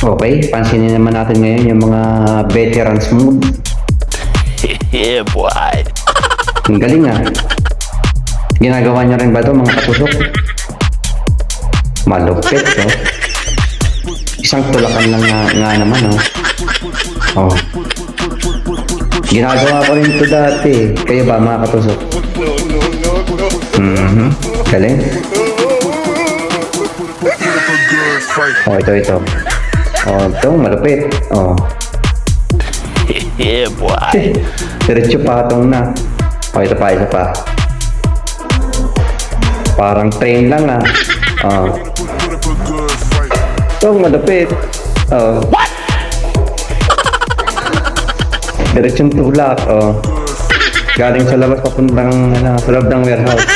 Okay, pansinin naman natin ngayon yung mga veterans move. Yeah, boy. Ang galing ah. Ginagawa niyo rin ba ito mga katusok? Malupit oh. Isang tulakan lang nga naman oh. Oh. Ginagawa ko rin ito dati. Kayo ba mga katusok? Galing. Oh, ito. Oh, ito, malupit. Oh. Yeah, boy. Diretso patong na. Oh, isa pa. Parang train lang ah. Oh. Ito, malupit. Oh. What? Diretsong tulak. Oh. Galing sa labas papuntang sa loob ng warehouse.